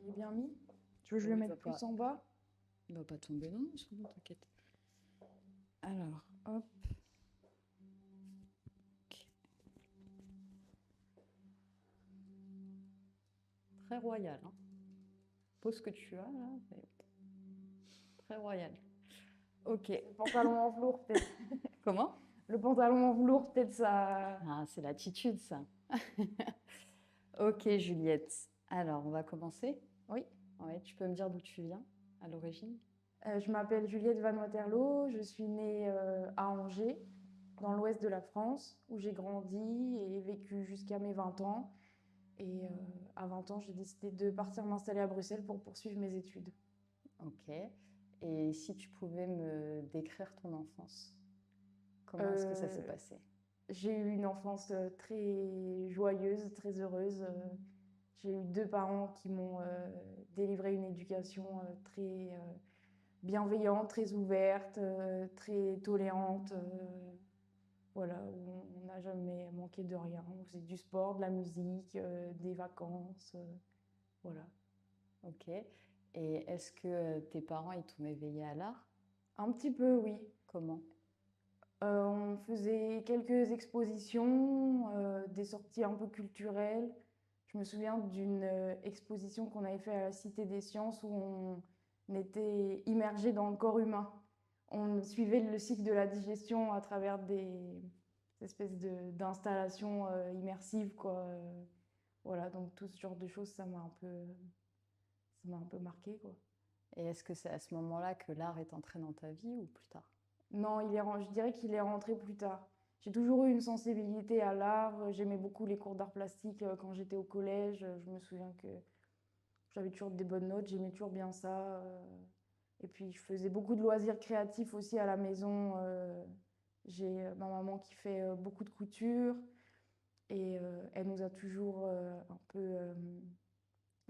l'ai bien mis. Tu veux que je le Oui, mette plus en bas? il va pas tomber, non, c'est bon, t'inquiète. Alors, hop. Ok. Très royal, hein. Pose ce que tu as là, c'est très royal. Ok. Le pantalon en velours, peut-être. Comment? Le pantalon en velours, peut-être ça. Ah, c'est l'attitude, ça. Ok, Juliette. Alors, on va commencer. Oui. Ouais, tu peux me dire d'où tu viens à l'origine? Je m'appelle Juliette Van Waterloo. Je suis née à Angers, dans l'ouest de la France, où j'ai grandi et vécu jusqu'à mes 20 ans. Et à 20 ans, j'ai décidé de partir m'installer à Bruxelles pour poursuivre mes études. Ok. Et si tu pouvais me décrire ton enfance, comment est-ce que ça s'est Euh, passé? j'ai eu une enfance très joyeuse, très heureuse. J'ai eu deux parents qui m'ont délivré une éducation très bienveillante, très ouverte, très tolérante. Voilà, où on n'a jamais manqué de rien. C'est du sport, de la musique, des vacances. Voilà. Ok. Et est-ce que tes parents, ils t'ont éveillé à l'art? Un petit peu, oui. Comment? On faisait quelques expositions, des sorties un peu culturelles. Je me souviens d'une exposition qu'on avait fait à la Cité des Sciences où on était immergé dans le corps humain. On suivait le cycle de la digestion à travers des espèces d'installations immersives, quoi. Voilà, donc tout ce genre de choses, ça m'a un peu marqué, quoi. Et est-ce que c'est à ce moment-là que l'art est entré dans ta vie ou plus tard? Non, je dirais qu'il est rentré plus tard. J'ai toujours eu une sensibilité à l'art. J'aimais beaucoup les cours d'art plastique quand j'étais au collège. Je me souviens que j'avais toujours des bonnes notes, j'aimais toujours bien ça. Et puis je faisais beaucoup de loisirs créatifs aussi à la maison. J'ai ma maman qui fait beaucoup de couture et elle nous a toujours un peu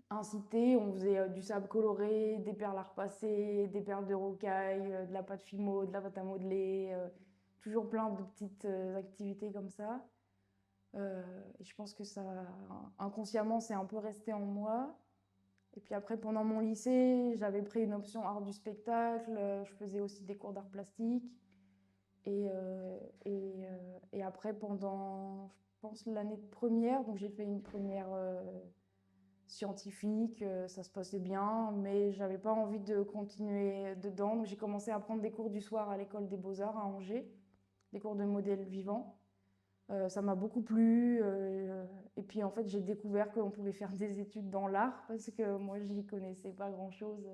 incité. On faisait du sable coloré, des perles à repasser, des perles de rocaille, de la pâte Fimo, de la pâte à modeler, toujours plein de petites activités comme ça. Et je pense que ça, inconsciemment, c'est un peu resté en moi. Et puis après, pendant mon lycée, j'avais pris une option art du spectacle. Je faisais aussi des cours d'art plastique. Et après, pendant, je pense, l'année de première, donc j'ai fait une première scientifique, ça se passait bien, mais j'avais pas envie de continuer dedans. Donc j'ai commencé à prendre des cours du soir à l'école des Beaux-Arts à Angers, des cours de modèle vivant. Ça m'a beaucoup plu. Et puis en fait, j'ai découvert qu'on pouvait faire des études dans l'art parce que moi, j'y connaissais pas grand-chose.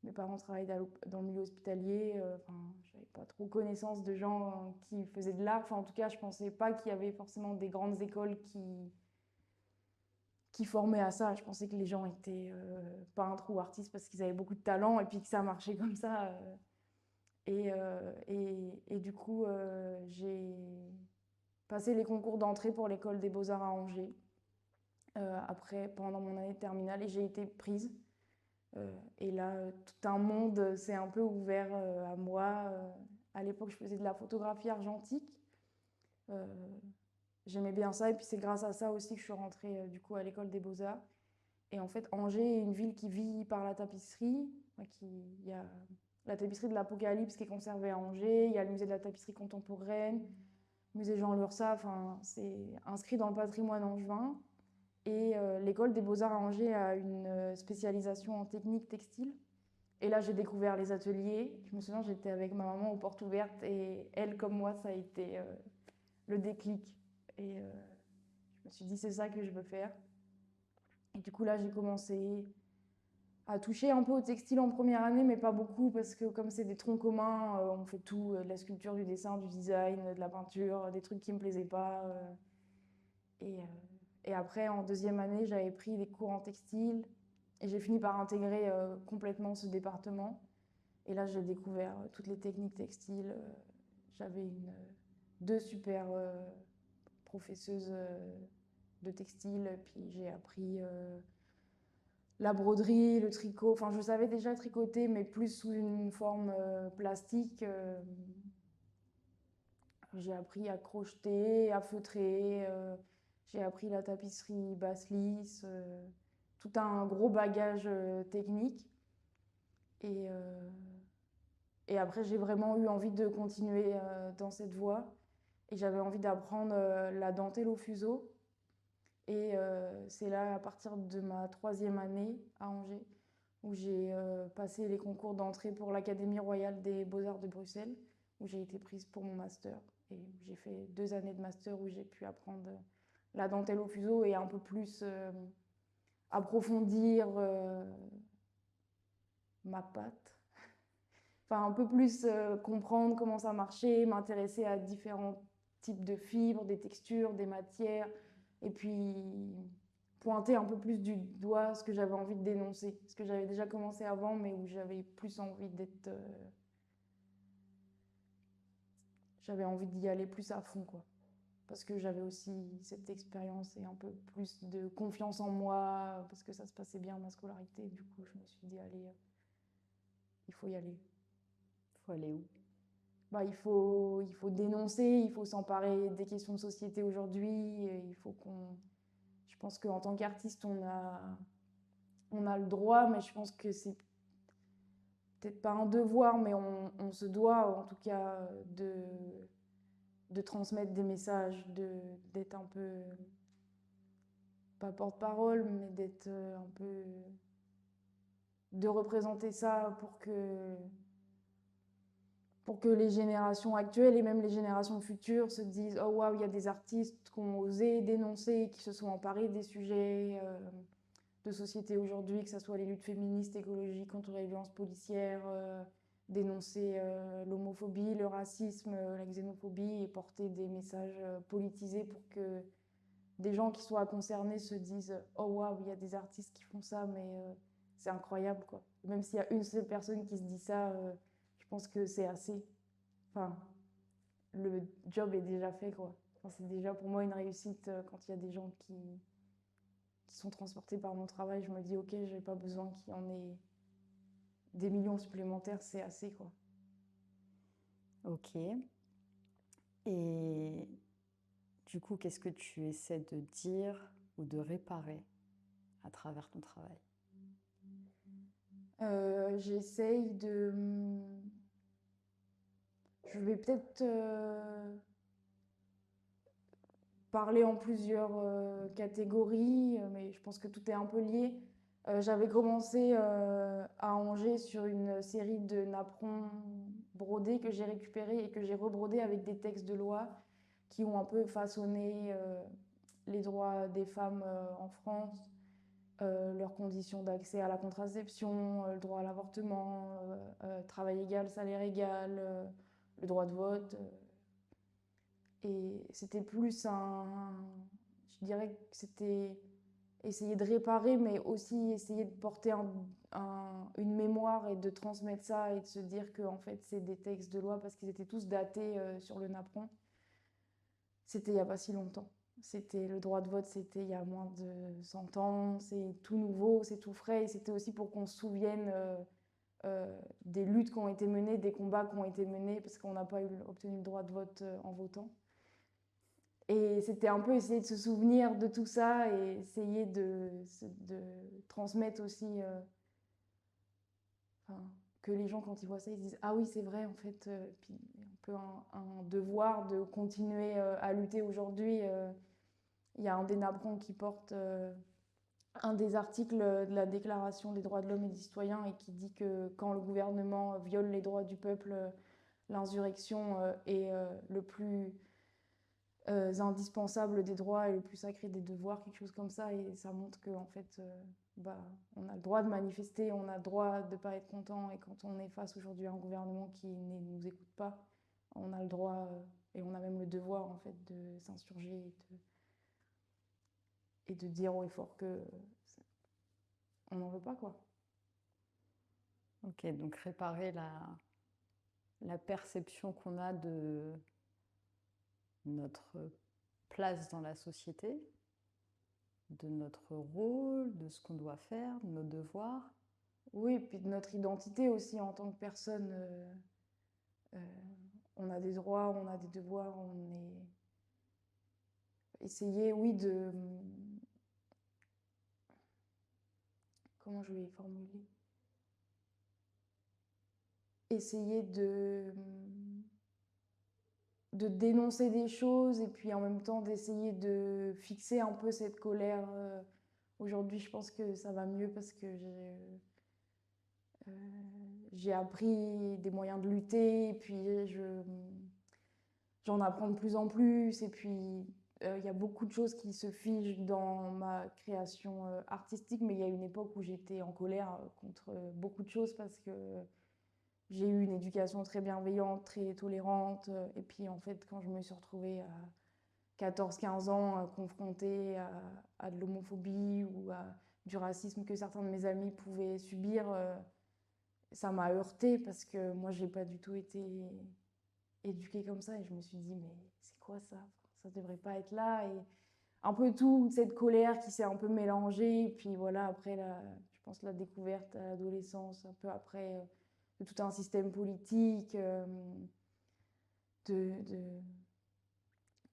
Mes parents travaillaient dans le milieu hospitalier. Enfin, j'avais pas trop connaissance de gens qui faisaient de l'art. Enfin, en tout cas, je pensais pas qu'il y avait forcément des grandes écoles qui formaient à ça. Je pensais que les gens étaient peintres ou artistes parce qu'ils avaient beaucoup de talent et puis que ça marchait comme ça. Et du coup, j'ai passé les concours d'entrée pour l'école des Beaux-Arts à Angers. Après, pendant mon année de terminale, et j'ai été prise. Et là, tout un monde s'est un peu ouvert à moi. À l'époque, je faisais de la photographie argentique. Euh, J'aimais bien ça. Et puis, c'est grâce à ça aussi que je suis rentrée du coup à l'école des Beaux-Arts. Et en fait, Angers est une ville qui vit par la tapisserie. Il y a la tapisserie de l'Apocalypse qui est conservée à Angers. Il y a le musée de la tapisserie contemporaine, le musée Jean Lursa. Enfin, c'est inscrit dans le patrimoine angevin. Et l'école des Beaux-Arts à Angers a une spécialisation en technique textile. Et là, j'ai découvert les ateliers. Je me souviens, j'étais avec ma maman aux portes ouvertes et elle, comme moi, ça a été le déclic. Et je me suis dit, c'est ça que je veux faire. Et du coup, là, j'ai commencé à toucher un peu au textile en première année, mais pas beaucoup, parce que comme c'est des troncs communs, on fait tout, de la sculpture, du dessin, du design, de la peinture, des trucs qui me plaisaient pas. Et, euh, et après, en deuxième année, j'avais pris des cours en textile et j'ai fini par intégrer complètement ce département. Et là, j'ai découvert toutes les techniques textiles. J'avais deux super professeuses de textile, puis j'ai appris la broderie, le tricot. Enfin, je savais déjà tricoter, mais plus sous une forme plastique. J'ai appris à crocheter, à feutrer. J'ai appris la tapisserie basse lisse, tout un gros bagage technique. Et, euh, et après, j'ai vraiment eu envie de continuer dans cette voie. Et j'avais envie d'apprendre la dentelle au fuseau. Et c'est là, à partir de ma 3e année à Angers, où j'ai passé les concours d'entrée pour l'Académie royale des beaux-arts de Bruxelles, où j'ai été prise pour mon master. Et j'ai fait 2 années de master où j'ai pu apprendre la dentelle au fuseau et un peu plus approfondir ma patte. Enfin, un peu plus comprendre comment ça marchait, m'intéresser à différents types de fibres, des textures, des matières, et puis pointer un peu plus du doigt ce que j'avais envie de dénoncer, ce que j'avais déjà commencé avant, mais où j'avais plus envie d'être... j'avais envie d'y aller plus à fond, quoi. Parce que j'avais aussi cette expérience et un peu plus de confiance en moi, parce que ça se passait bien ma scolarité. Du coup, je me suis dit, allez, il faut y aller. Faut aller où? Bah, il faut dénoncer, il faut s'emparer des questions de société aujourd'hui. Il faut qu'on... Je pense qu'en tant qu'artiste, on a le droit, mais je pense que c'est peut-être pas un devoir, mais on se doit en tout cas de transmettre des messages, d'être un peu, pas porte-parole, mais d'être un peu, de représenter ça pour que les générations actuelles et même les générations futures se disent oh waouh, il y a des artistes qui ont osé dénoncer, qui se sont emparés des sujets de société aujourd'hui, que ce soit les luttes féministes, écologiques, contre les violences policières, dénoncer l'homophobie, le racisme, la xénophobie et porter des messages politisés pour que des gens qui soient concernés se disent oh waouh, il y a des artistes qui font ça, mais c'est incroyable quoi. Même s'il y a une seule personne qui se dit ça, je pense que c'est assez. Enfin, le job est déjà fait quoi. Enfin, c'est déjà pour moi une réussite quand il y a des gens qui sont transportés par mon travail. Je me dis ok, j'ai pas besoin qu'il y en ait des millions supplémentaires, c'est assez quoi. Ok. Et du coup, qu'est-ce que tu essaies de dire ou de réparer à travers ton travail? J'essaye de... Je vais peut-être parler en plusieurs catégories, mais je pense que tout est un peu lié. J'avais commencé à Angers sur une série de napperons brodés que j'ai récupérés et que j'ai rebrodés avec des textes de loi qui ont un peu façonné les droits des femmes en France, leurs conditions d'accès à la contraception, le droit à l'avortement, travail égal, salaire égal, le droit de vote. Et c'était plus un... Je dirais que c'était essayer de réparer, mais aussi essayer de porter une mémoire et de transmettre ça et de se dire que en fait, c'est des textes de loi parce qu'ils étaient tous datés sur le napperon. C'était il n'y a pas si longtemps. C'était le droit de vote, c'était il y a moins de 100 ans, c'est tout nouveau, c'est tout frais. Et c'était aussi pour qu'on se souvienne des luttes qui ont été menées, des combats qui ont été menés, parce qu'on n'a pas obtenu le droit de vote en votant. Et c'était un peu essayer de se souvenir de tout ça et essayer de transmettre aussi que les gens, quand ils voient ça, ils se disent ah oui, c'est vrai, en fait. Puis un peu un devoir de continuer à lutter aujourd'hui. Il y a un des napperons qui porte un des articles de la Déclaration des droits de l'homme et des citoyens et qui dit que quand le gouvernement viole les droits du peuple, l'insurrection est le plus indispensable des droits et le plus sacré des devoirs, quelque chose comme ça. Et ça montre qu'en fait, bah, on a le droit de manifester, on a le droit de ne pas être content. Et quand on est face aujourd'hui à un gouvernement qui ne nous écoute pas, on a le droit et on a même le devoir en fait de s'insurger et de dire haut et fort que on n'en veut pas quoi. Ok, donc réparer la perception qu'on a de notre place dans la société, de notre rôle, de ce qu'on doit faire, de nos devoirs. Oui, et puis de notre identité aussi en tant que personne. Euh, on a des droits, on a des devoirs, on est... Essayer, oui, comment je vais formuler? Essayer de dénoncer des choses et puis en même temps d'essayer de fixer un peu cette colère. Aujourd'hui, je pense que ça va mieux parce que j'ai appris des moyens de lutter et puis j'en apprends de plus en plus. Et puis, il y a beaucoup de choses qui se figent dans ma création artistique, mais il y a une époque où j'étais en colère contre beaucoup de choses parce que j'ai eu une éducation très bienveillante, très tolérante. Et puis, en fait, quand je me suis retrouvée à 14-15 ans confrontée à de l'homophobie ou à du racisme que certains de mes amis pouvaient subir, ça m'a heurtée parce que moi, j'ai pas du tout été éduquée comme ça. Et je me suis dit, mais c'est quoi ça? Ça devrait pas être là. Et un peu tout, cette colère qui s'est un peu mélangée. Et puis voilà, après, je pense la découverte à l'adolescence, un peu après, de tout un système politique, de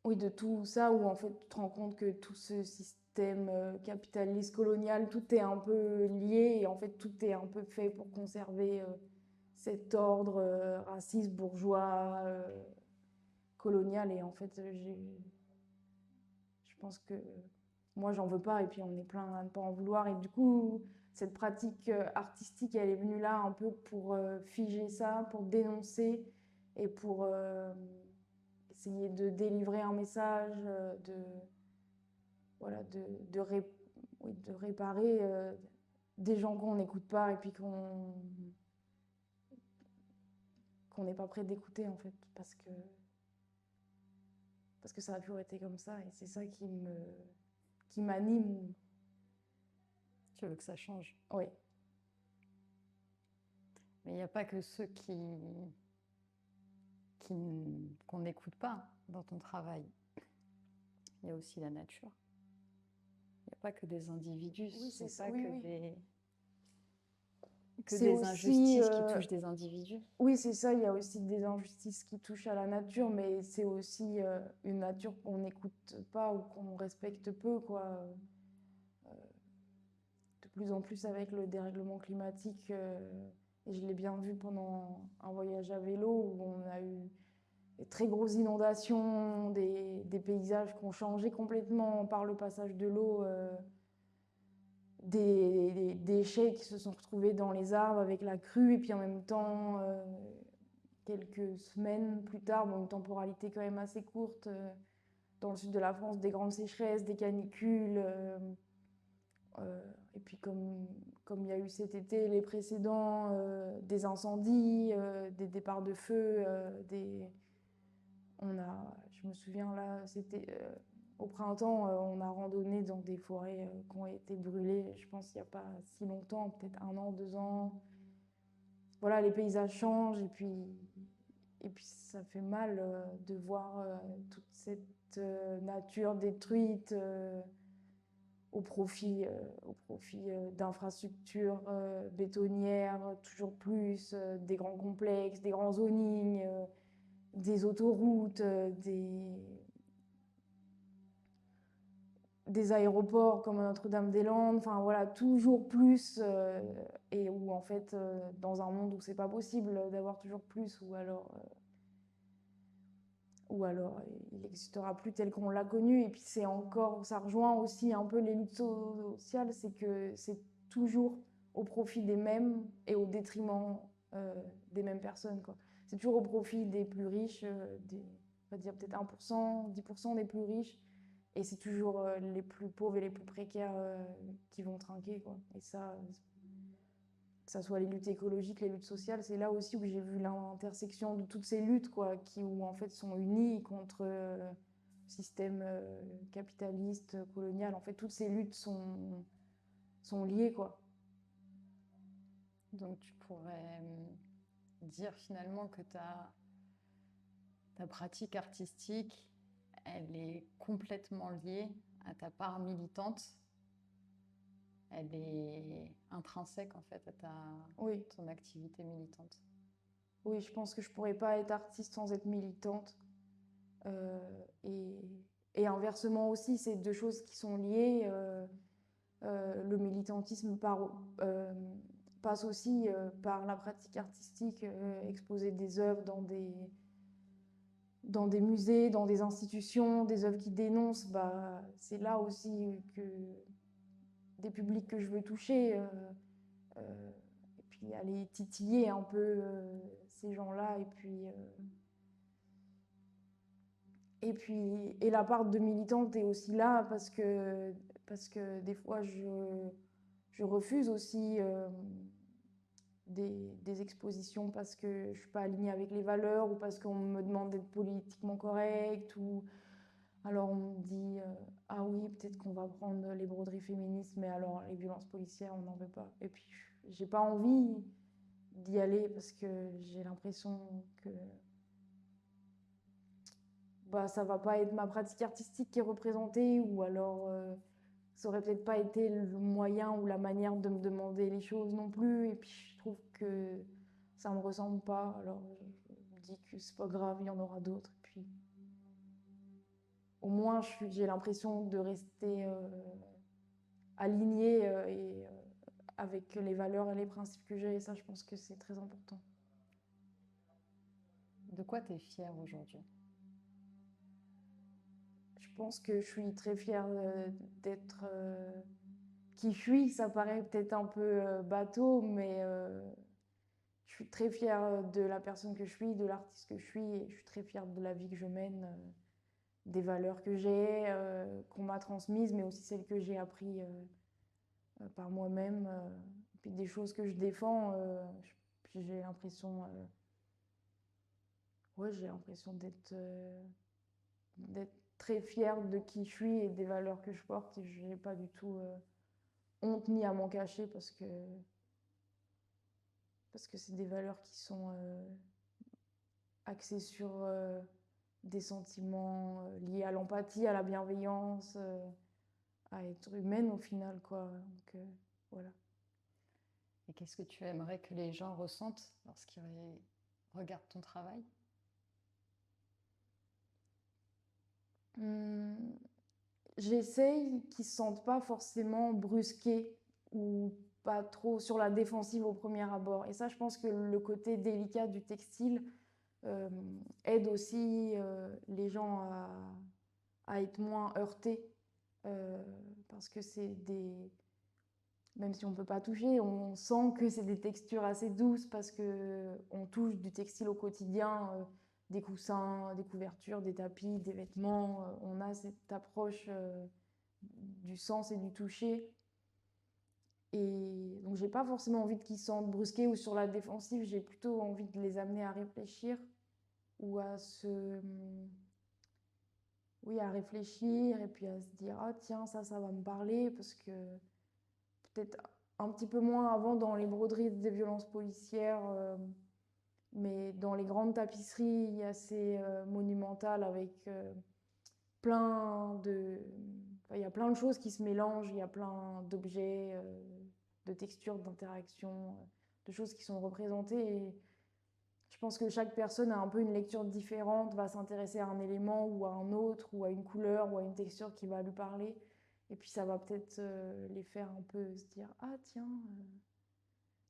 oui, de tout ça, où en fait tu te rends compte que tout ce système capitaliste, colonial, tout est un peu lié et en fait tout est un peu fait pour conserver cet ordre raciste, bourgeois, colonial. Et en fait, je pense que moi j'en veux pas et puis on est plein à ne pas en vouloir. Et du coup, cette pratique artistique, elle est venue là un peu pour figer ça, pour dénoncer et pour essayer de délivrer un message, voilà, oui, de réparer des gens qu'on n'écoute pas et puis qu'on n'est pas prêt d'écouter en fait, parce que ça a toujours été comme ça et c'est ça qui m'anime. Tu veux que ça change. Oui. Mais il n'y a pas que ceux qu'on n'écoute pas dans ton travail. Il y a aussi la nature. Il n'y a pas que des individus, Oui, ce ne sont ça, pas oui, que oui. des C'est aussi, injustices qui touchent des individus. oui, c'est ça, il y a aussi des injustices qui touchent à la nature, mais c'est aussi une nature qu'on n'écoute pas ou qu'on respecte peu, quoi. De plus en plus avec le dérèglement climatique, et je l'ai bien vu pendant un voyage à vélo où on a eu des très grosses inondations, des paysages qui ont changé complètement par le passage de l'eau, des déchets qui se sont retrouvés dans les arbres avec la crue, et puis en même temps, quelques semaines plus tard, bon, une temporalité quand même assez courte, dans le sud de la France, des grandes sécheresses, des canicules. Et puis comme il y a eu cet été, les précédents, des incendies, des départs de feu, je me souviens là, c'était au printemps, on a randonné dans des forêts qui ont été brûlées, je pense il n'y a pas si longtemps, peut-être 1 an, 2 ans. Voilà, les paysages changent et puis ça fait mal de voir toute cette nature détruite au profit d'infrastructures bétonnières, toujours plus, des grands complexes, des grands zonings, des autoroutes, des aéroports comme Notre-Dame-des-Landes, enfin voilà, toujours plus, et où en fait, dans un monde où c'est pas possible d'avoir toujours plus, ou alors il n'existera plus tel qu'on l'a connu. Et puis c'est encore, ça rejoint aussi un peu les luttes sociales, c'est que c'est toujours au profit des mêmes et au détriment des mêmes personnes, quoi. C'est toujours au profit des plus riches, on va dire peut-être 1%, 10% des plus riches, et c'est toujours les plus pauvres et les plus précaires qui vont trinquer, quoi. Et ça, que ça soit les luttes écologiques, les luttes sociales, c'est là aussi où j'ai vu l'intersection de toutes ces luttes, quoi, où en fait sont unies contre le système capitaliste, colonial. En fait, toutes ces luttes sont liées, quoi. Donc tu pourrais dire finalement que ta pratique artistique, elle est complètement liée à ta part militante. Elle est intrinsèque en fait à Oui. ton activité militante. Oui, je pense que je pourrais pas être artiste sans être militante. Et inversement aussi, c'est deux choses qui sont liées. Le militantisme passe aussi par la pratique artistique, exposer des œuvres dans des musées, dans des institutions, des œuvres qui dénoncent, bah, c'est là aussi que des publics que je veux toucher. Et puis aller titiller un peu ces gens-là. Et la part de militante est aussi là parce que des fois je refuse aussi des expositions parce que je suis pas alignée avec les valeurs ou parce qu'on me demande d'être politiquement correcte ou alors on me dit ah oui peut-être qu'on va prendre les broderies féministes mais alors les violences policières on n'en veut pas et puis j'ai pas envie d'y aller parce que j'ai l'impression que bah, ça va pas être ma pratique artistique qui est représentée ou alors ça aurait peut-être pas été le moyen ou la manière de me demander les choses non plus et puis je trouve que ça me ressemble pas alors je me dis que c'est pas grave, il y en aura d'autres et puis au moins j'ai l'impression de rester alignée avec les valeurs et les principes que j'ai et ça je pense que c'est très important. De quoi tu es fière aujourd'hui? Je pense que je suis très fière d'être qui je suis. Ça paraît peut-être un peu bateau, mais je suis très fière de la personne que je suis, de l'artiste que je suis, et je suis très fière de la vie que je mène, des valeurs que j'ai, qu'on m'a transmises, mais aussi celles que j'ai apprises par moi-même, puis des choses que je défends. J'ai l'impression, ouais, j'ai l'impression d'être très fière de qui je suis et des valeurs que je porte. Et je n'ai pas du tout honte ni à m'en cacher parce que c'est des valeurs qui sont axées sur des sentiments liés à l'empathie, à la bienveillance, à être humaine au final, quoi. Donc, voilà. Et qu'est-ce que tu aimerais que les gens ressentent lorsqu'ils regardent ton travail? J'essaye qu'ils ne se sentent pas forcément brusqués ou pas trop sur la défensive au premier abord. Et ça, je pense que le côté délicat du textile euh, aide aussi les gens à être moins heurtés. Parce que c'est des... Même si on ne peut pas toucher, on sent que c'est des textures assez douces parce qu'on touche du textile au quotidien, des coussins, des couvertures, des tapis, des vêtements. On a cette approche du sens et du toucher. Et donc, j'ai pas forcément envie qu'ils se sentent brusqués ou sur la défensive, j'ai plutôt envie de les amener à réfléchir ou oui, à réfléchir et puis à se dire, ah tiens, ça va me parler parce que peut-être un petit peu moins avant dans les broderies des violences policières, mais dans les grandes tapisseries assez monumentales avec plein de... Enfin, il y a plein de choses qui se mélangent, il y a plein d'objets, de textures, d'interactions, de choses qui sont représentées. Et je pense que chaque personne a un peu une lecture différente, va s'intéresser à un élément ou à un autre, ou à une couleur ou à une texture qui va lui parler. Et puis ça va peut-être les faire un peu se dire, ah tiens,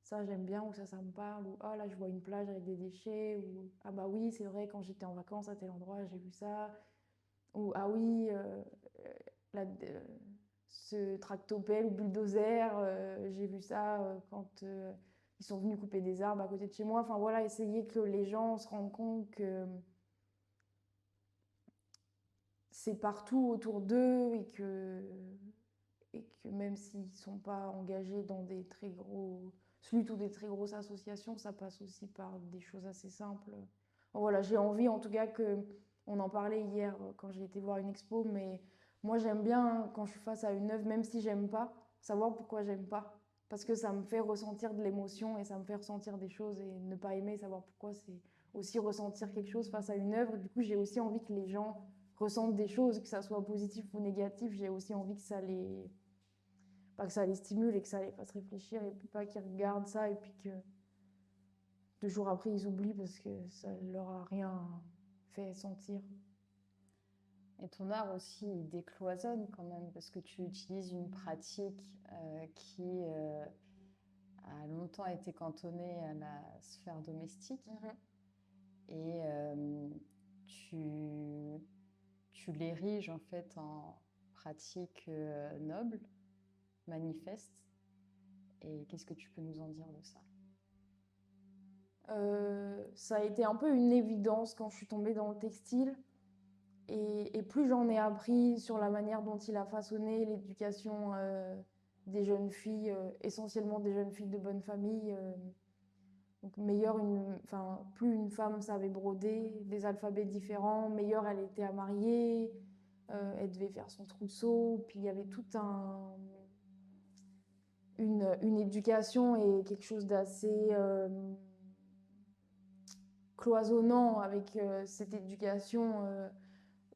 ça j'aime bien, ou ça me parle, ou ah là je vois une plage avec des déchets, ou ah bah oui, c'est vrai, quand j'étais en vacances à tel endroit, j'ai vu ça, ou ah oui, la- euh, ce tractopelle ou bulldozer, j'ai vu ça quand ils sont venus couper des arbres à côté de chez moi. Enfin voilà, essayer que les gens se rendent compte que c'est partout autour d'eux et que même s'ils ne sont pas engagés dans des très gros luttes ou des très grosses associations, ça passe aussi par des choses assez simples. Bon, voilà, j'ai envie en tout cas on en parlait hier quand j'ai été voir une expo, mais moi j'aime bien quand je suis face à une œuvre, même si j'aime pas, savoir pourquoi j'aime pas. Parce que ça me fait ressentir de l'émotion et ça me fait ressentir des choses et ne pas aimer, savoir pourquoi, c'est aussi ressentir quelque chose face à une œuvre. Du coup, j'ai aussi envie que les gens ressentent des choses, que ça soit positif ou négatif. J'ai aussi envie que pas que ça les stimule et que ça les fasse réfléchir et puis pas qu'ils regardent ça et puis que 2 jours après ils oublient parce que ça leur a rien fait sentir. Et ton art aussi, il décloisonne quand même, parce que tu utilises une pratique qui a longtemps été cantonnée à la sphère domestique. Et tu, tu l'ériges en fait en pratique noble, manifeste. Et qu'est-ce que tu peux nous en dire de ça? Ça a été un peu une évidence quand je suis tombée dans le textile. Et plus j'en ai appris sur la manière dont il a façonné l'éducation des jeunes filles, essentiellement des jeunes filles de bonne famille. Donc plus une femme savait broder, des alphabets différents, meilleure elle était à marier, elle devait faire son trousseau. Puis il y avait une éducation et quelque chose d'assez cloisonnant avec cette éducation.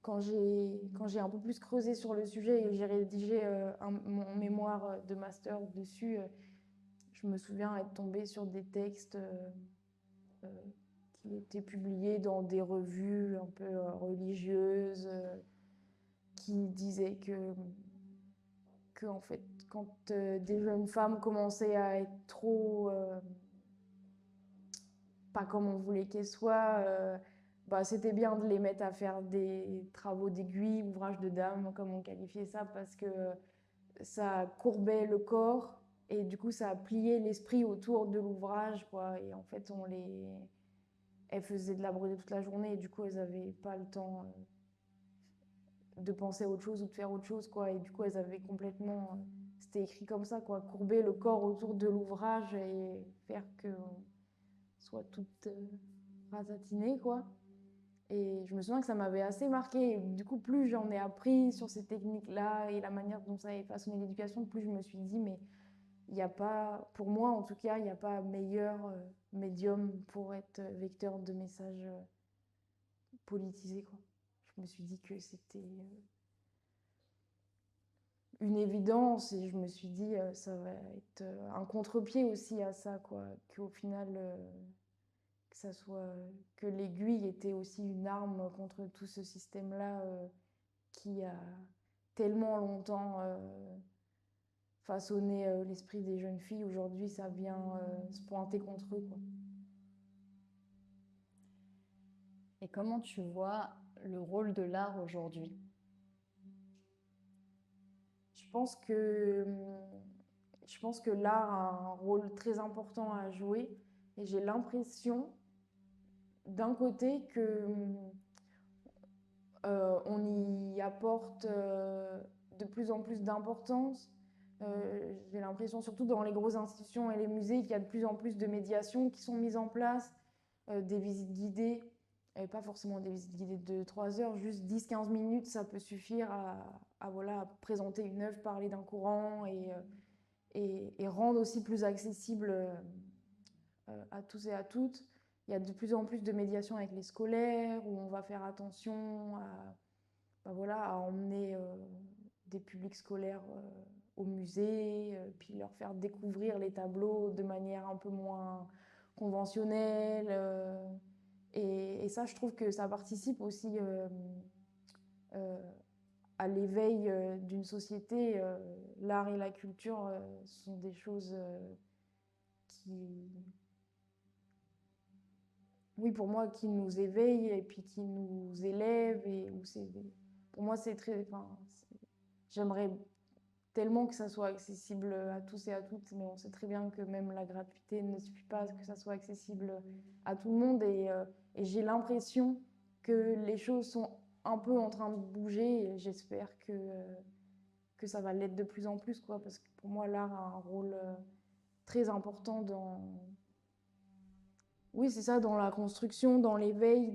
Quand j'ai un peu plus creusé sur le sujet et j'ai rédigé mon mémoire de master dessus, je me souviens être tombée sur des textes euh, qui étaient publiés dans des revues un peu religieuses, qui disaient que en fait, quand des jeunes femmes commençaient à être trop pas comme on voulait qu'elles soient, bah, c'était bien de les mettre à faire des travaux d'aiguille, ouvrages de dames, comme on qualifiait ça, parce que ça courbait le corps et du coup ça pliait l'esprit autour de l'ouvrage, quoi. Et en fait, elles faisaient de la broderie toute la journée et du coup elles n'avaient pas le temps de penser à autre chose ou de faire autre chose, quoi. Et du coup elles avaient complètement, c'était écrit comme ça, quoi, courber le corps autour de l'ouvrage et faire que soit toute rasatinée, quoi. Et je me souviens que ça m'avait assez marqué. Et du coup, plus j'en ai appris sur ces techniques-là et la manière dont ça avait façonné l'éducation, plus je me suis dit, mais il n'y a pas, pour moi en tout cas, il n'y a pas meilleur médium pour être vecteur de messages politisés, quoi. Je me suis dit que c'était une évidence et je me suis dit, ça va être un contre-pied aussi à ça, quoi. Qu'au final, que ça soit que l'aiguille était aussi une arme contre tout ce système-là qui a tellement longtemps façonné l'esprit des jeunes filles. Aujourd'hui, ça vient se pointer contre eux, quoi. Et comment tu vois le rôle de l'art aujourd'hui? Je pense que, je pense que l'art a un rôle très important à jouer et j'ai l'impression d'un côté que on y apporte de plus en plus d'importance. J'ai l'impression, surtout dans les grosses institutions et les musées, qu'il y a de plus en plus de médiations qui sont mises en place, des visites guidées, et pas forcément des visites guidées de 3 heures, juste 10-15 minutes, ça peut suffire voilà, à présenter une œuvre, parler d'un courant et rendre aussi plus accessible à tous et à toutes. Il y a de plus en plus de médiations avec les scolaires, où on va faire attention voilà, à emmener des publics scolaires au musée, puis leur faire découvrir les tableaux de manière un peu moins conventionnelle. Et ça, je trouve que ça participe aussi euh, à l'éveil d'une société. L'art et la culture sont des choses qui, oui, pour moi, qui nous éveillent et puis qui nous élèvent. Pour moi, c'est très. Enfin, j'aimerais tellement que ça soit accessible à tous et à toutes, mais on sait très bien que même la gratuité ne suffit pas à ce que ça soit accessible à tout le monde. Et j'ai l'impression que les choses sont un peu en train de bouger et j'espère que ça va l'être de plus en plus, quoi, parce que pour moi, l'art a un rôle très important oui, c'est ça, dans la construction, dans l'éveil,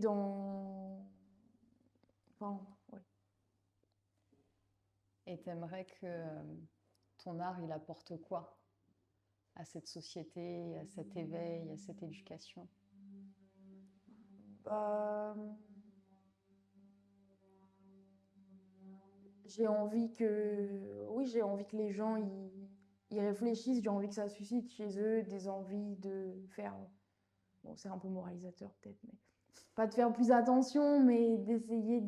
Enfin, ouais. Et t'aimerais que ton art, il apporte quoi à cette société, à cet éveil, à cette éducation? Bah, j'ai envie que, oui, j'ai envie que les gens y réfléchissent, j'ai envie que ça suscite chez eux des envies de faire, bon, c'est un peu moralisateur peut-être, mais pas de faire plus attention, mais d'essayer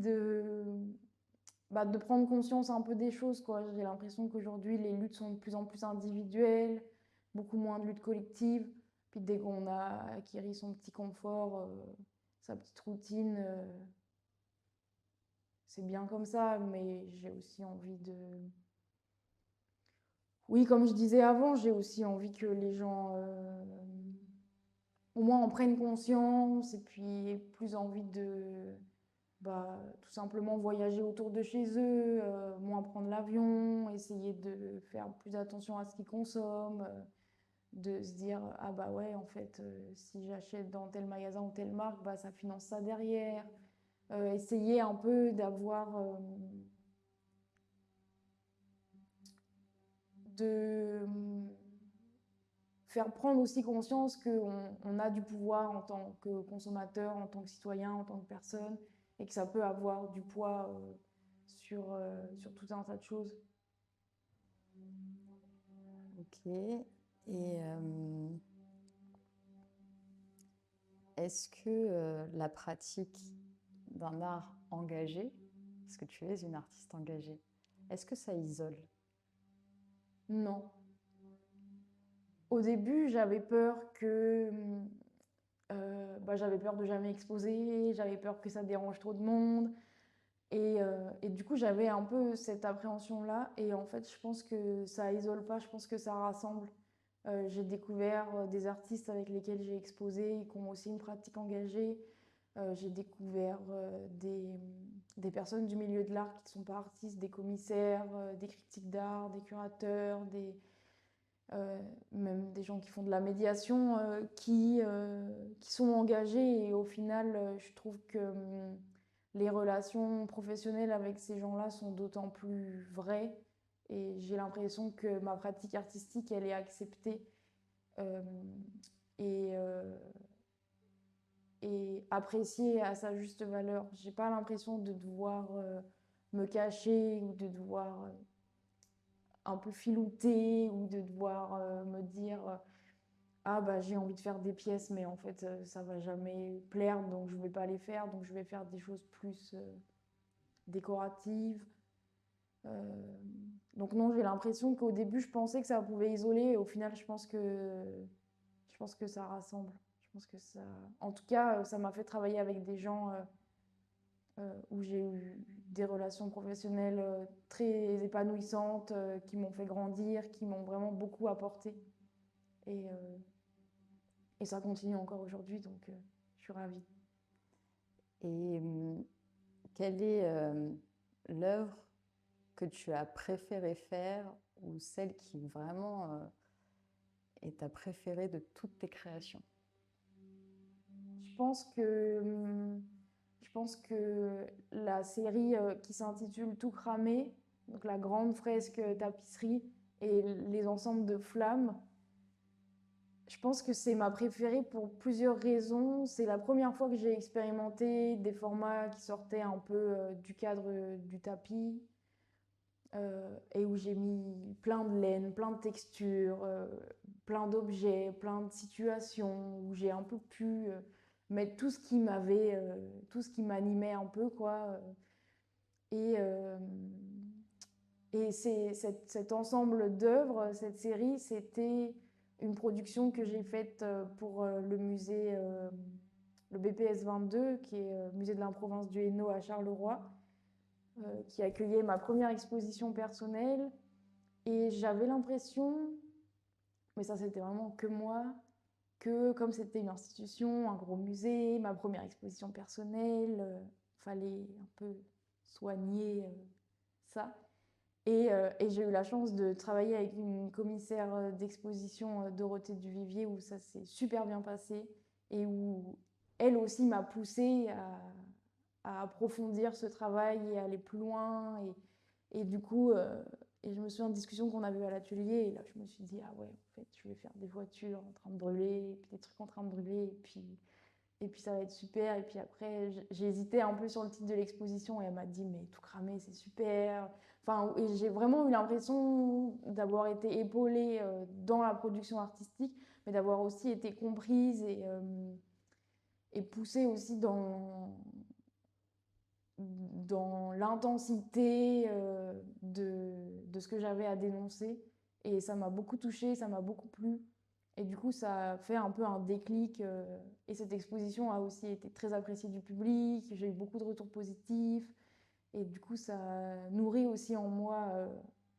de prendre conscience un peu des choses, quoi. J'ai l'impression qu'aujourd'hui, les luttes sont de plus en plus individuelles, beaucoup moins de luttes collectives. Puis dès qu'on a acquis son petit confort, sa petite routine, c'est bien comme ça, mais j'ai aussi envie de... Oui, comme je disais avant, j'ai aussi envie que les gens, au moins, en prennent conscience et puis aient plus envie de tout simplement voyager autour de chez eux, moins prendre l'avion, essayer de faire plus attention à ce qu'ils consomment, de se dire, ah bah ouais, en fait, si j'achète dans tel magasin ou telle marque, bah, ça finance ça derrière. Essayer un peu d'avoir, de faire prendre aussi conscience qu'on a du pouvoir en tant que consommateur, en tant que citoyen, en tant que personne, et que ça peut avoir du poids sur tout un tas de choses. Ok. Et est-ce que la pratique d'un art engagé, parce que tu es une artiste engagée, est-ce que ça isole? Non. Au début, j'avais peur j'avais peur de jamais exposer, j'avais peur que ça dérange trop de monde. Et du coup, j'avais un peu cette appréhension-là. Et en fait, je pense que ça isole pas, je pense que ça rassemble. J'ai découvert des artistes avec lesquels j'ai exposé, qui ont aussi une pratique engagée. J'ai découvert des personnes du milieu de l'art qui ne sont pas artistes, des commissaires, des critiques d'art, des curateurs, même des gens qui font de la médiation, qui sont engagés. Et au final, je trouve que les relations professionnelles avec ces gens-là sont d'autant plus vraies. Et j'ai l'impression que ma pratique artistique, elle est acceptée euh, et, euh, et appréciée à sa juste valeur. J'ai pas l'impression de devoir me cacher ou de devoir un peu filouter ou de devoir me dire ah bah j'ai envie de faire des pièces mais en fait ça va jamais plaire donc je vais pas les faire donc je vais faire des choses plus décoratives. Donc non, j'ai l'impression qu'au début je pensais que ça pouvait isoler et au final je pense que ça rassemble. Je pense que ça en tout cas ça m'a fait travailler avec des gens où j'ai eu des relations professionnelles très épanouissantes, qui m'ont fait grandir, qui m'ont vraiment beaucoup apporté. Et, euh, et ça continue encore aujourd'hui, donc je suis ravie. Et quelle est l'œuvre que tu as préféré faire ou celle qui vraiment est ta préférée de toutes tes créations? Je pense que, je pense que la série qui s'intitule Tout cramé, donc la grande fresque tapisserie et les ensembles de flammes, je pense que c'est ma préférée pour plusieurs raisons. C'est la première fois que j'ai expérimenté des formats qui sortaient un peu du cadre du tapis et où j'ai mis plein de laine, plein de textures, plein d'objets, plein de situations, où j'ai un peu pu mettre tout ce qui tout ce qui m'animait un peu, quoi. Et, euh, et cet ensemble d'œuvres, cette série, c'était une production que j'ai faite pour le musée, le BPS 22, qui est musée de l'Improvince du Hainaut à Charleroi, qui accueillait ma première exposition personnelle. Et j'avais l'impression, mais ça c'était vraiment que moi, que comme c'était une institution, un gros musée, ma première exposition personnelle, fallait un peu soigner ça. Et j'ai eu la chance de travailler avec une commissaire d'exposition, Dorothée Duvivier, où ça s'est super bien passé et où elle aussi m'a poussée à approfondir ce travail et aller plus loin. Et du coup, et je me souviens de discussion qu'on avait eu à l'atelier, et là je me suis dit, ah ouais, en fait, je vais faire des voitures en train de brûler, et puis des trucs en train de brûler, et puis ça va être super. Et puis après, j'ai hésité un peu sur le titre de l'exposition, et elle m'a dit, mais tout cramé, c'est super. Enfin, et j'ai vraiment eu l'impression d'avoir été épaulée dans la production artistique, mais d'avoir aussi été comprise et poussée aussi dans l'intensité de ce que j'avais à dénoncer. Et ça m'a beaucoup touchée, ça m'a beaucoup plu. Et du coup, ça a fait un peu un déclic. Et cette exposition a aussi été très appréciée du public. J'ai eu beaucoup de retours positifs. Et du coup, ça nourrit aussi en moi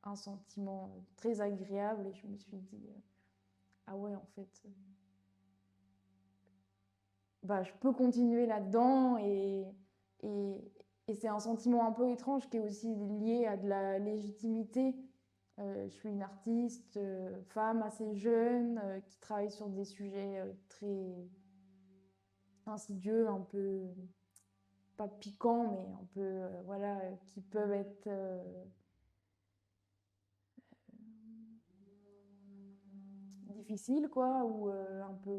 un sentiment très agréable. Et je me suis dit, ah ouais, en fait, bah, je peux continuer là-dedans. Et, et c'est un sentiment un peu étrange qui est aussi lié à de la légitimité. Je suis une artiste, femme assez jeune, qui travaille sur des sujets très insidieux, un peu, pas piquants, mais un peu, voilà, qui peuvent être difficiles, quoi, ou un peu,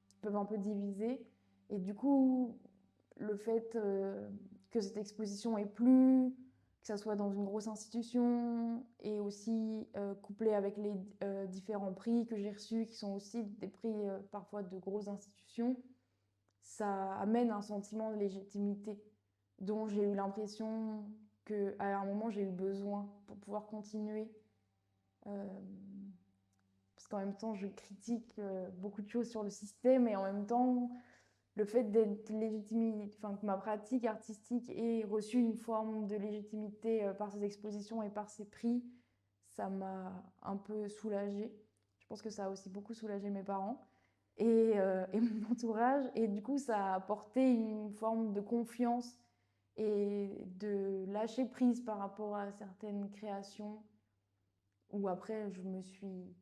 qui peuvent un peu diviser. Et du coup, le fait que cette exposition ait plu, que ça soit dans une grosse institution, et aussi couplé avec les différents prix que j'ai reçus, qui sont aussi des prix parfois de grosses institutions, ça amène un sentiment de légitimité dont j'ai eu l'impression qu'à un moment j'ai eu besoin pour pouvoir continuer. Euh, Parce qu'en même temps, je critique beaucoup de choses sur le système et en même temps, le fait d'être légitimé, enfin, que ma pratique artistique ait reçu une forme de légitimité par ces expositions et par ces prix, ça m'a un peu soulagée. Je pense que ça a aussi beaucoup soulagé mes parents et mon entourage. Et du coup, ça a apporté une forme de confiance et de lâcher prise par rapport à certaines créations où après, je me suis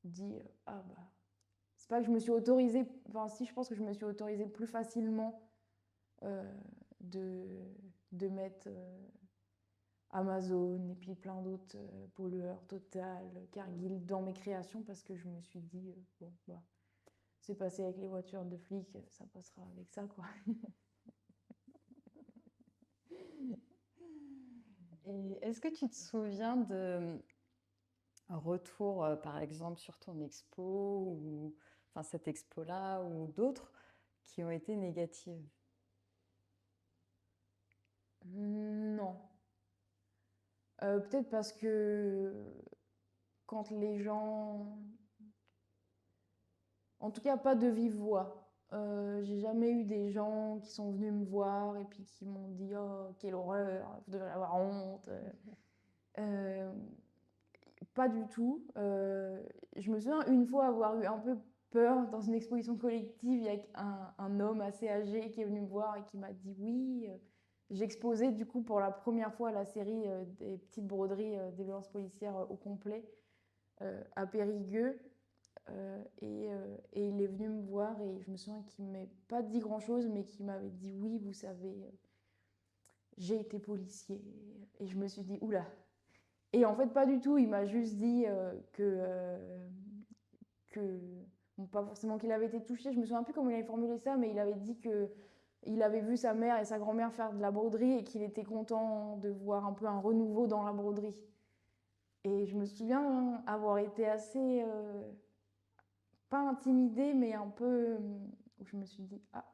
dit, ah bah, c'est pas que je me suis autorisée, enfin si, je pense que je me suis autorisée plus facilement euh, de, de mettre Amazon et puis plein d'autres pollueurs, Total, Cargill dans mes créations parce que je me suis dit, bon, bah, c'est passé avec les voitures de flics, ça passera avec ça, quoi. Et est-ce que tu te souviens de retour, par exemple, sur ton expo, ou enfin cette expo-là, ou d'autres qui ont été négatives? Non. Peut-être parce que quand les gens... En tout cas, pas de vive voix. J'ai jamais eu des gens qui sont venus me voir et puis qui m'ont dit oh, quelle horreur, vous devriez avoir honte. Euh, Pas du tout. Je me souviens une fois avoir eu un peu peur dans une exposition collective. Il y a un homme assez âgé qui est venu me voir et qui m'a dit oui. J'exposais du coup pour la première fois la série des petites broderies des violences policières au complet à Périgueux. Et il est venu me voir et je me souviens qu'il ne m'avait pas dit grand-chose, mais qu'il m'avait dit oui, vous savez, j'ai été policier. Et je me suis dit, oula. Et en fait, pas du tout. Il m'a juste dit que bon, pas forcément qu'il avait été touché. Je me souviens plus comment il avait formulé ça, mais il avait dit que il avait vu sa mère et sa grand-mère faire de la broderie et qu'il était content de voir un peu un renouveau dans la broderie. Et je me souviens avoir été assez pas intimidée, mais un peu où je me suis dit ah,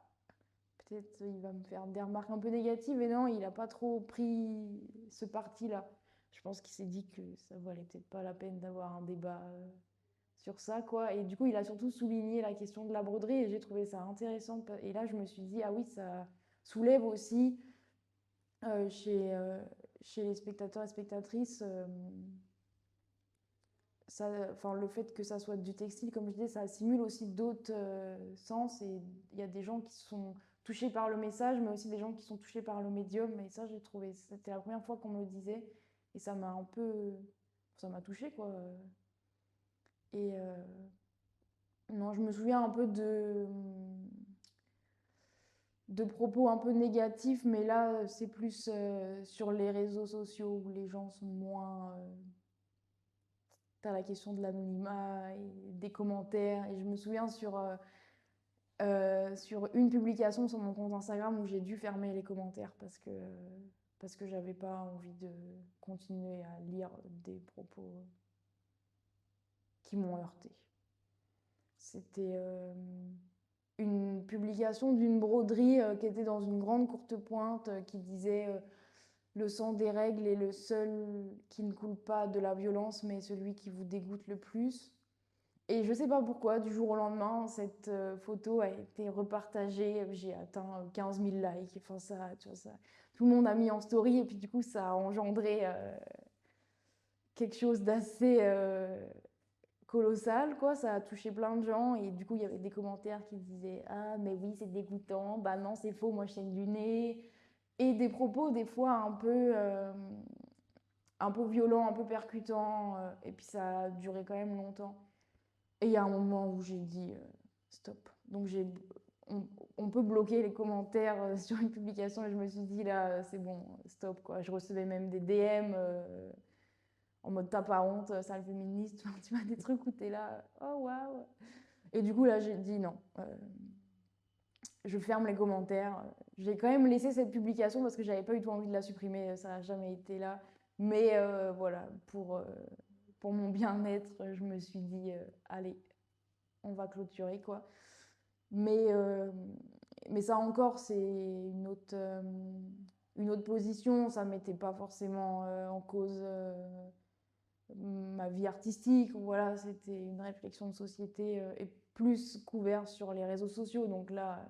peut-être il va me faire des remarques un peu négatives. Et non, il n'a pas trop pris ce parti-là. Je pense qu'il s'est dit que ça valait peut-être pas la peine d'avoir un débat sur ça, quoi. Et du coup, il a surtout souligné la question de la broderie et j'ai trouvé ça intéressant. Et là, je me suis dit, ah oui, ça soulève aussi chez, chez les spectateurs et spectatrices, ça, enfin, le fait que ça soit du textile, comme je disais, ça simule aussi d'autres sens. Et il y a des gens qui sont touchés par le message, mais aussi des gens qui sont touchés par le médium. Et ça, j'ai trouvé, c'était la première fois qu'on me le disait. Et ça m'a un peu, ça m'a touchée, quoi. Et non, je me souviens un peu de propos un peu négatifs, mais là, c'est plus sur les réseaux sociaux où les gens sont moins. T'as la question de l'anonymat et des commentaires. Et je me souviens sur une publication sur mon compte Instagram où j'ai dû fermer les commentaires parce que j'avais pas envie de continuer à lire des propos qui m'ont heurté. C'était. une publication d'une broderie qui était dans une grande courte pointe qui disait le sang des règles est le seul qui ne coule pas de la violence, mais celui qui vous dégoûte le plus. Et je sais pas pourquoi, du jour au lendemain, cette photo a été repartagée. J'ai atteint 15 000 likes. Enfin, ça, tu vois, ça, tout le monde a mis en story. Et puis, du coup, ça a engendré quelque chose d'assez colossal, quoi. Ça a touché plein de gens. Et du coup, il y avait des commentaires qui disaient ah, mais oui, c'est dégoûtant. Bah non, c'est faux, moi, je saigne du nez. Et des propos, des fois, un peu violents, un peu percutants. Et puis, ça a duré quand même longtemps. Et il y a un moment où j'ai dit stop. Donc on, on peut bloquer les commentaires sur une publication et je me suis dit là c'est bon, stop quoi. Je recevais même des DM en mode t'as pas honte, sale féministe, tu vois, des trucs où t'es là, oh waouh. Et du coup là j'ai dit non, je ferme les commentaires. J'ai quand même laissé cette publication parce que j'avais pas eu tout envie de la supprimer, ça n'a jamais été là. Mais voilà, pour mon bien-être, je me suis dit allez, on va clôturer quoi. Mais, euh, mais ça encore, c'est une autre position. Ça ne mettait pas forcément en cause ma vie artistique. Voilà, c'était une réflexion de société et plus couvert sur les réseaux sociaux. Donc là,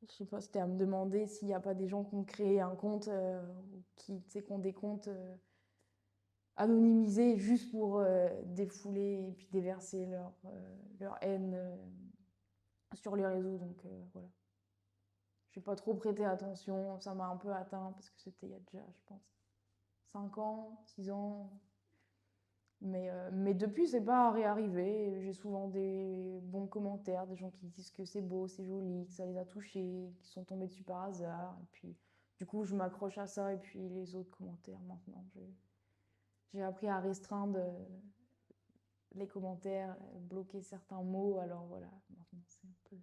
je sais pas, c'était à me demander s'il n'y a pas des gens qui ont créé un compte ou qui ont des comptes anonymisés juste pour défouler et puis déverser leur haine sur les réseaux. Donc voilà. J'ai pas trop prêté attention, ça m'a un peu atteint parce que c'était il y a déjà, je pense, 5 ans, 6 ans. Mais depuis, c'est pas réarrivé. J'ai souvent des bons commentaires, des gens qui disent que c'est beau, c'est joli, que ça les a touchés, qui sont tombés dessus par hasard. Et puis, du coup, je m'accroche à ça. Et puis, les autres commentaires, maintenant, j'ai appris à restreindre les commentaires, bloquer certains mots. Alors voilà, maintenant, c'est un peu.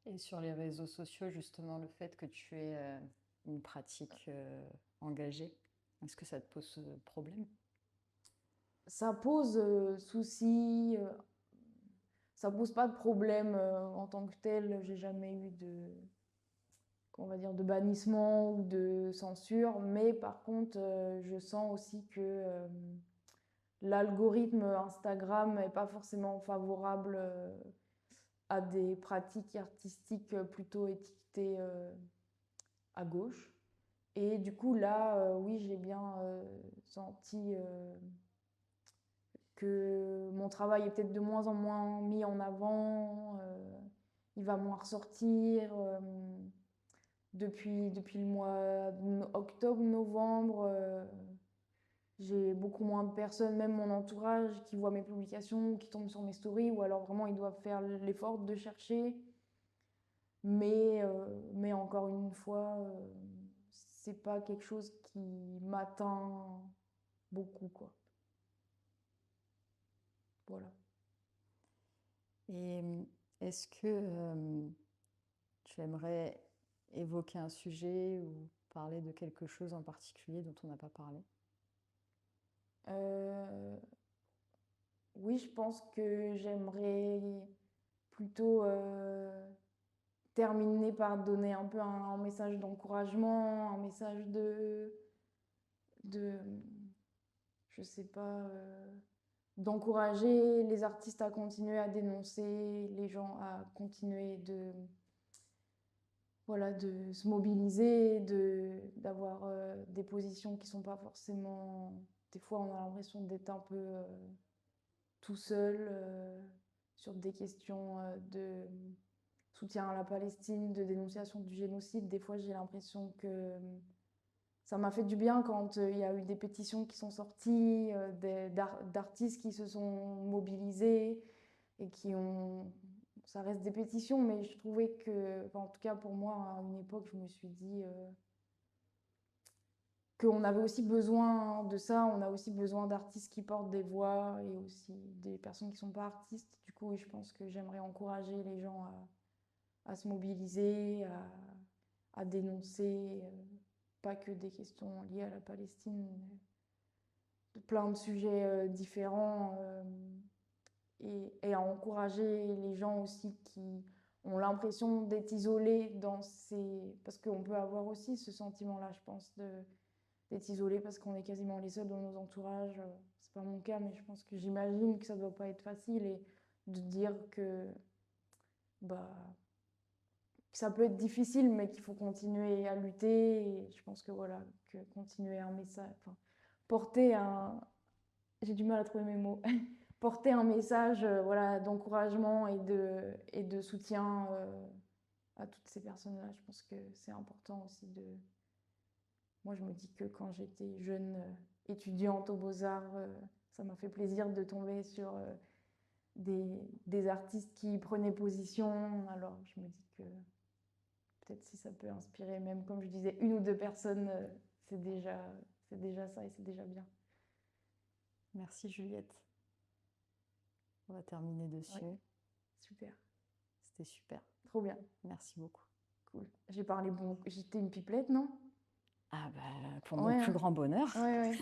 Et sur les réseaux sociaux, justement, le fait que tu aies une pratique engagée, est-ce que ça te pose problème? Ça pose souci, ça pose pas de problème en tant que tel. J'ai jamais eu on va dire, de bannissement ou de censure, mais par contre, je sens aussi que l'algorithme Instagram n'est pas forcément favorable à des pratiques artistiques plutôt étiquetées à gauche. Et du coup, là, oui, j'ai bien senti que mon travail est peut-être de moins en moins mis en avant, il va moins ressortir. Depuis le mois octobre-novembre, j'ai beaucoup moins de personnes, même mon entourage, qui voient mes publications, qui tombent sur mes stories, ou alors vraiment ils doivent faire l'effort de chercher. Mais encore une fois, c'est pas quelque chose qui m'atteint beaucoup, quoi. Voilà. Et est-ce que tu aimerais évoquer un sujet ou parler de quelque chose en particulier dont on n'a pas parlé? Euh, oui, je pense que j'aimerais plutôt terminer par donner un peu un message d'encouragement, un message de je sais pas, d'encourager les artistes à continuer à dénoncer, les gens à continuer voilà, de se mobiliser, d'avoir des positions qui sont pas forcément. Des fois, on a l'impression d'être un peu tout seul sur des questions de soutien à la Palestine, de dénonciation du génocide. Des fois, j'ai l'impression que ça m'a fait du bien quand il y a eu des pétitions qui sont sorties, d'artistes qui se sont mobilisés et qui ont. Ça reste des pétitions, mais je trouvais que, enfin, en tout cas pour moi, à une époque, je me suis dit qu'on avait aussi besoin de ça, on a aussi besoin d'artistes qui portent des voix et aussi des personnes qui ne sont pas artistes. Du coup, oui, je pense que j'aimerais encourager les gens à se mobiliser, à dénoncer, pas que des questions liées à la Palestine, mais plein de sujets différents et à encourager les gens aussi qui ont l'impression d'être isolés dans ces... Parce qu'on peut avoir aussi ce sentiment-là, je pense, d'être isolé parce qu'on est quasiment les seuls dans nos entourages. C'est pas mon cas, mais je pense que j'imagine que ça doit pas être facile et de dire que, bah, que ça peut être difficile, mais qu'il faut continuer à lutter. Et je pense que voilà, que continuer un message, enfin, porter un... J'ai du mal à trouver mes mots. Porter un message voilà, d'encouragement et de soutien à toutes ces personnes-là. Je pense que c'est important aussi de... Moi, je me dis que quand j'étais jeune étudiante aux Beaux-Arts, ça m'a fait plaisir de tomber sur des artistes qui prenaient position. Alors, je me dis que peut-être si ça peut inspirer, même comme je disais, une ou deux personnes, c'est déjà ça et c'est déjà bien. Merci Juliette. On va terminer dessus. Ouais. Super. C'était super. Trop bien. Merci beaucoup. Cool. J'ai parlé bon. J'étais une pipelette, non? Ah bah, pour mon plus grand bonheur. Ouais, ouais.